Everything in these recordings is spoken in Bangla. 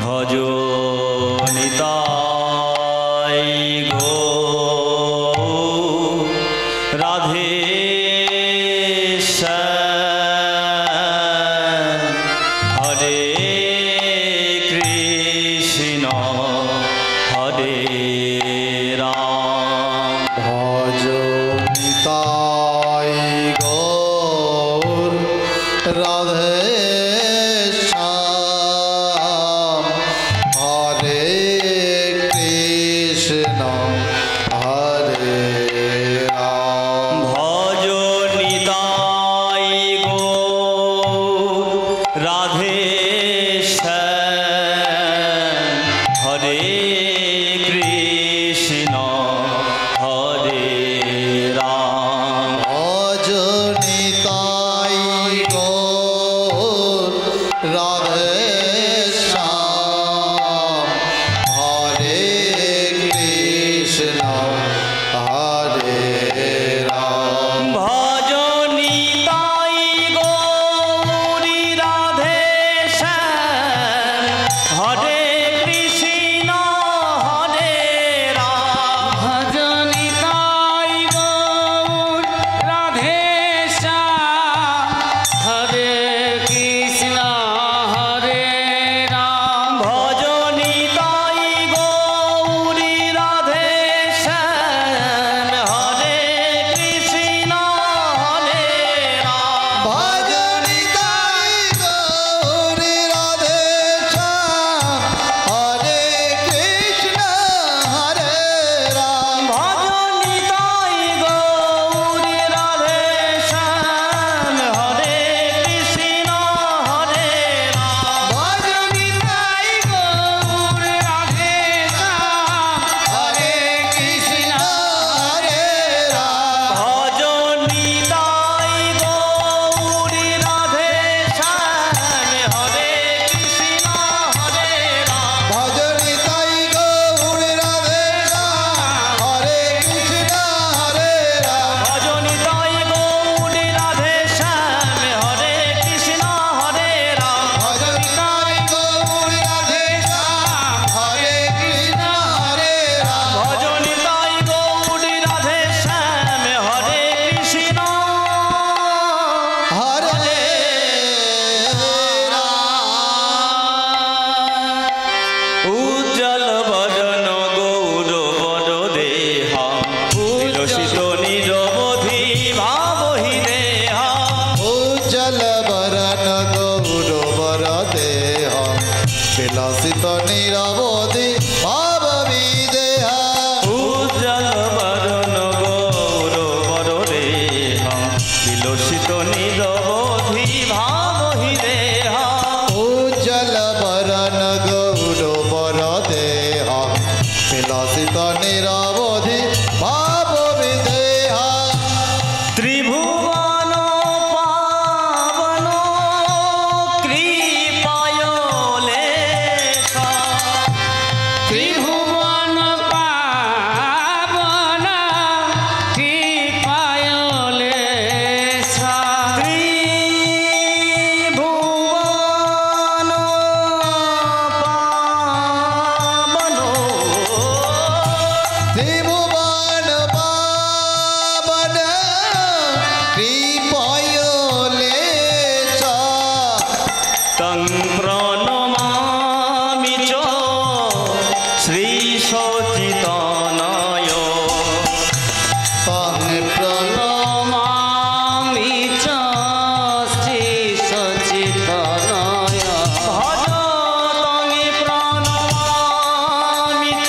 ভজ নিতাই গৌর রাধে হরে কৃষ্ণ হরে রাম। ভজ নিতাই গৌর রাধে শ্যাম হরে কৃষ্ণ হরে রাম। ভজ নিতাই গৌর রাধে হরে কৃষ্ণ হরে রাম। ভজ নিতাই গৌর রাধে শ্যাম হরে কৃষ্ণ হরে রাম। ভজ নিতাই গৌরী রাধে হরে কৃষ্ণ হরে রাম। ভজ নিতাই গৌর রাধে হরে কৃষ্ণ হরে রাম। ভজ নিতাই গৌরী রাধে হরে কৃষ্ণ হরে রাম। ভজ নিতাই গৌর রাধে শ্যাম হরে কৃষ্ণ হরে রাম। ভজ নিতাই গৌরী রাধে হরে কৃষ্ণ হরে রাম। ভজ নিতাই গৌর রাধে হরে কৃষ্ণ হরে রাম। ভজ নিতাই গৌরী রাধে হরে কৃষ্ণ হরে রাম। ভজ নিতাই গৌর রাধে শ্যাম হরে কৃষ্ণ হরে রাম। ভজ নিতাই গৌরী রাধে হরে কৃষ্ণ হরে রাম। ভজ নিতাই গৌর রাধে শ্যাম হরে কৃষ্ণ হরে রাম। ভজ নিতাই গৌরী রাধে হরে কৃষ্ণ হরে উজ্জ্বল বদন গৌর বর দেহা তিলসিত নিরবধি ভাবহি দেহা। উজ্জ্বল বরণ গৌর বর দেহ বিলসিত নিরবধি ভাব বিদেহা। উজ্জ্বল বদন গৌর বর দেহা তিলসিত নিরবধি ভাবহি দেহা। উজ্জ্বল বরণ গৌর বর দেহ বিলসিত নিরবধি ভাব বিদেহা। ত্রিভুবন পাবন কৃপায়লেশা। ত্রিভুবন পাবন কৃপায়লেশা। ত্রিভুবন পাবন ত্রিভুবন পাবন কৃপয়োলেশা। তং প্রণমামি চ শ্রী সচিতানয়। তং প্রণমামি চ শ্রী সচিতানয়। ভজ তং প্রণমামি চ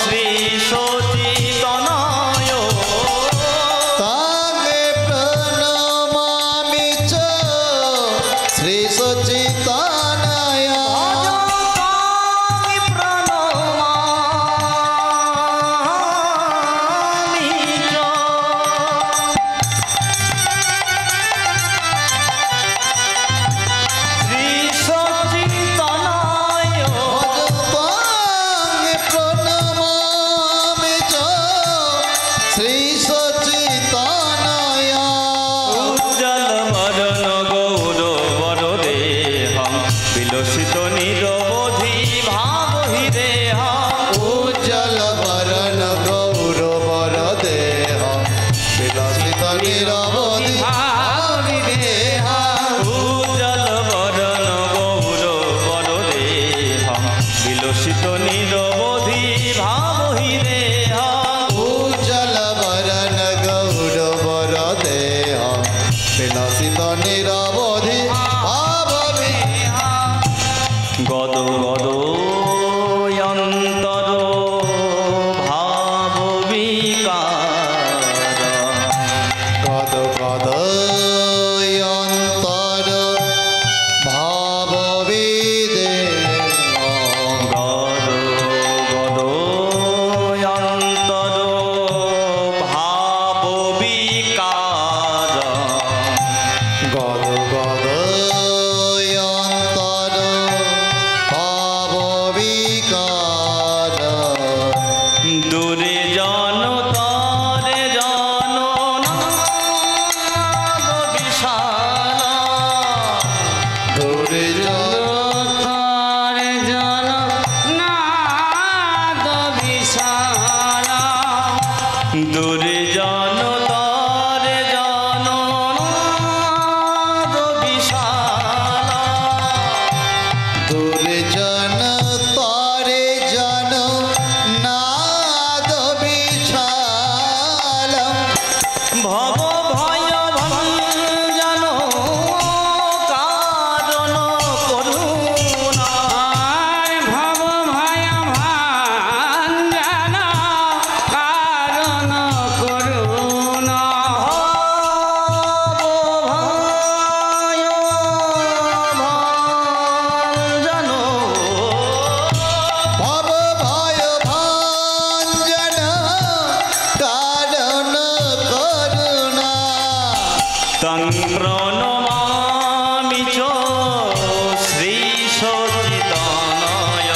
শ্রী সচিতানয়। তাঙ্গে প্রণমামি চ শ্রী সচিতানয়। তাঙ্গে প্রণমামি চ শ্রী সচিতানয়। উজ্জ্বল বদন গৌর বর দেহম বিলসিত নিরবধি গদ গদ অন্তর ভাব বিকার গদ গদ অন্তর ভাব বিদে গদ গদ অন্তর ভাব বিকার গদ গদ অন্তর ভাব বিকার দূরে জন তরে জন বিশাল দূরে তার জন নাদ বিশাল দূরে জন তরে জন বিশাল দূরে জন তারে জন নাদ বিশাল ভব ভয় ভঞ্জন কারণ করুণা ভব ভয় ভাঞ্জন কারণ করুণা ভব ভয় ভাঞ্জন কারণ করুণা তং প্রণমামি চ শ্রী সচিতানয়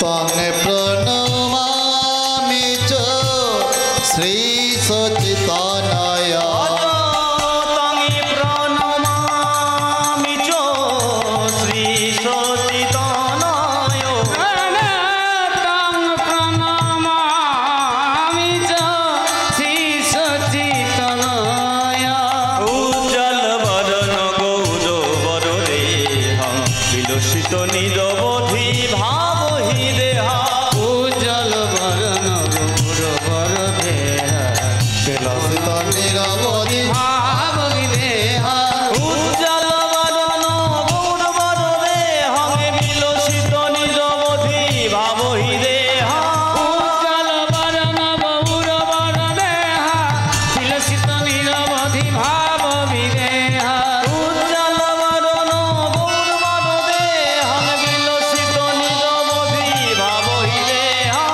ত্বং প্রণমামি চ শ্রী সচিতানয় তং প্রণমামি চ শ্রী সচিতানয় তং প্রণমামি চ শ্রী সচিতনয় উজ্জ্বল বরণ গৌর বরদেহং বিলসিত নিরবধি ভাবহি দেহা উজ্জ্বল বরণ গৌর বর দেহ বিলসিত নিরবধি ভাব বিদেহ উজ্জ্বল বরণ গৌর বরদেহং বিলসিত নিরবধি ভাবহি দেহা উজ্জ্বল বরণ গৌর বর দেহ বিলসিত নিরবধি ভাব বিদেহ উজ্জ্বল বরণ গৌর বরদেহং বিলসিত নিরবধি ভাবহি দেহা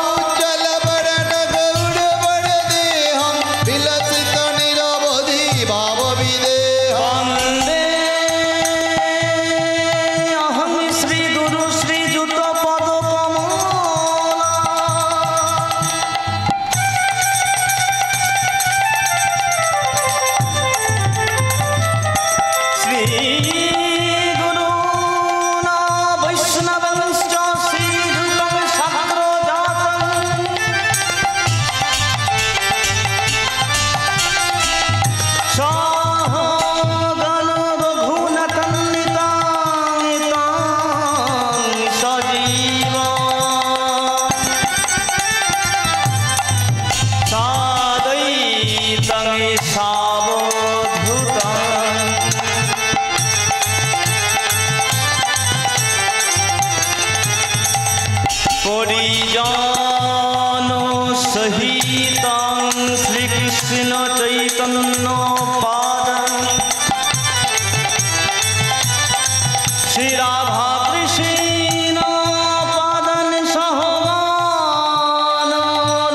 উজ্জ্বল বরণ গৌর বরদেহং বিলসিত নিরবধি ভাব বিদেহ বন্দে অহং শ্রী গুরু শ্রীযুত পদ শ্রী গুরু না বৈষ্ণবংশ্চ শ্রীযুতং সাগ্রজাতং সহগণ রঘুনাথান্বিতাং সজীব সাদৈতং সাবধূতং পরিজন সহিতং শ্রীকৃষ্ণ চৈতন্য পাদং শ্রী রাধা কৃষ্ণ পাদন সহগান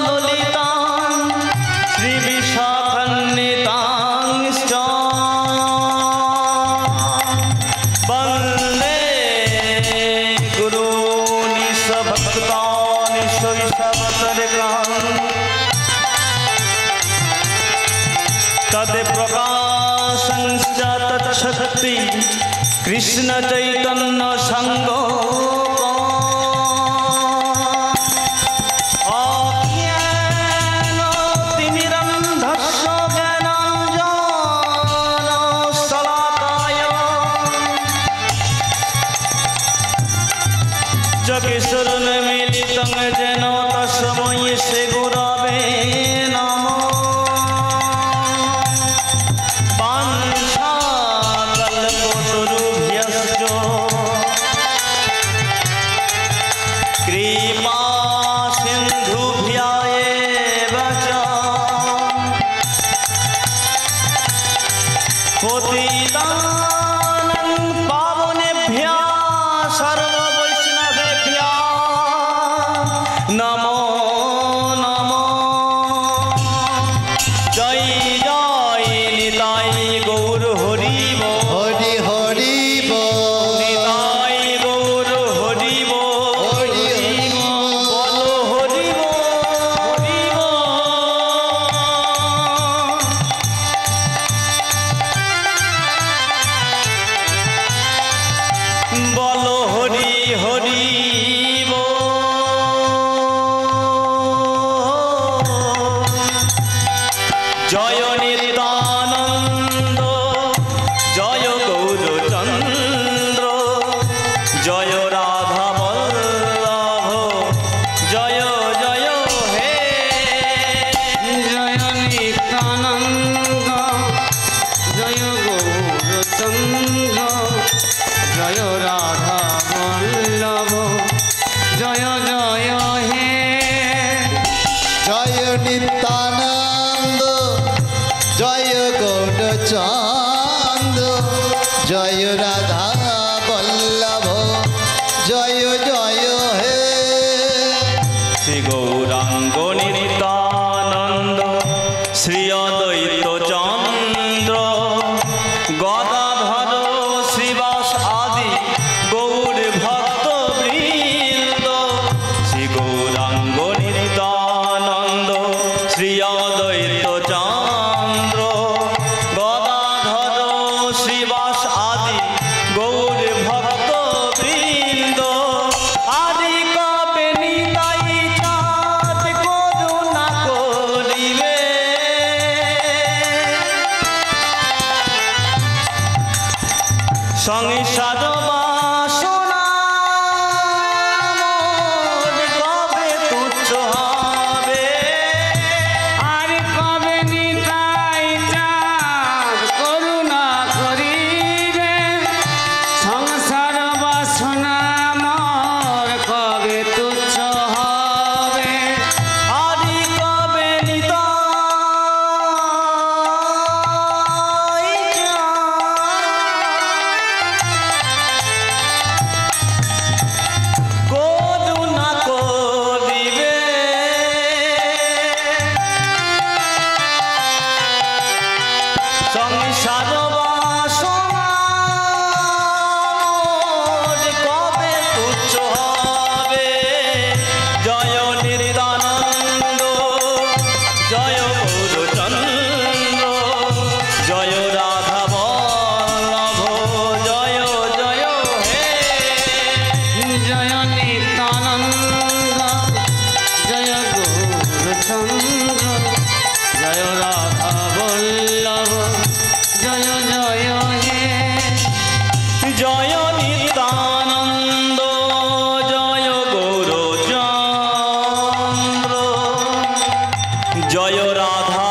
ললিতাং শ্রী বিশাখান্বিতাংশ্চ বন্দে গুরূনি সভক্তানি শৈশবতরকান তদ প্রকাশংশ্চ তৎশক্তি কৃষ্ণ চৈতন্য সঙ্গ অজ্ঞানতিমিরন্ধস্য জ্ঞানাঞ্জনশলাকায় চক্ষুरुन्मीलितं येन तस्मै श्रीगुरवे नमः वाञ्छाकल्पतरुभ्यश्च বলো হরি হরি জয় নিত্যানন্দ জয় গৌরচন্দ্র জয় রাধা বল্লভ জয় জয় হে জয় নিত্যানন্দ জয় গৌরচন্দ্র জয় রাধা বল্লভ জয় জয় হে জয় নিত্যানন্দ জয় গৌরচন্দ্র জয় রাধা বল্লভ জয় জয় হে শ্রী গৌরাঙ্গ নিত্যানন্দ শ্রী অদ্বৈত চন্দ্র গদাধর শ্রীবাস আদি গৌর ভক্ত বৃন্দ শ্রী গৌরাঙ্গ নিত্যানন্দ শ্রী অদ্বৈত চন্দ্র গদাধর শ্রীবাস আদি গৌর ভক্ত বৃন্দ আদি কবে নিতাই চাঁদ করুণা করিবে সংসার বাসনা মোর কবে তুচ্ছ হবে আর কবে নিতাই চাঁদ করুণা করিবে সংসার বাসনা মোর কবে তুচ্ছ হবে আদি কবে নিতাই করুণা করিবে সংসার বাসনা মোর কবে তুচ্ছ হবে জয় নিত্যানন্দ জয় গৌরচন্দ্র জয় রাধা বল্লভ জয় জয় হে জয় নিত্যানন্দ জয় গৌরচন্দ্র জয় রাধা বল্লভ জয় জয় হে জয় নিত্যানন্দ জয় গৌরচন্দ্র জয় রাধা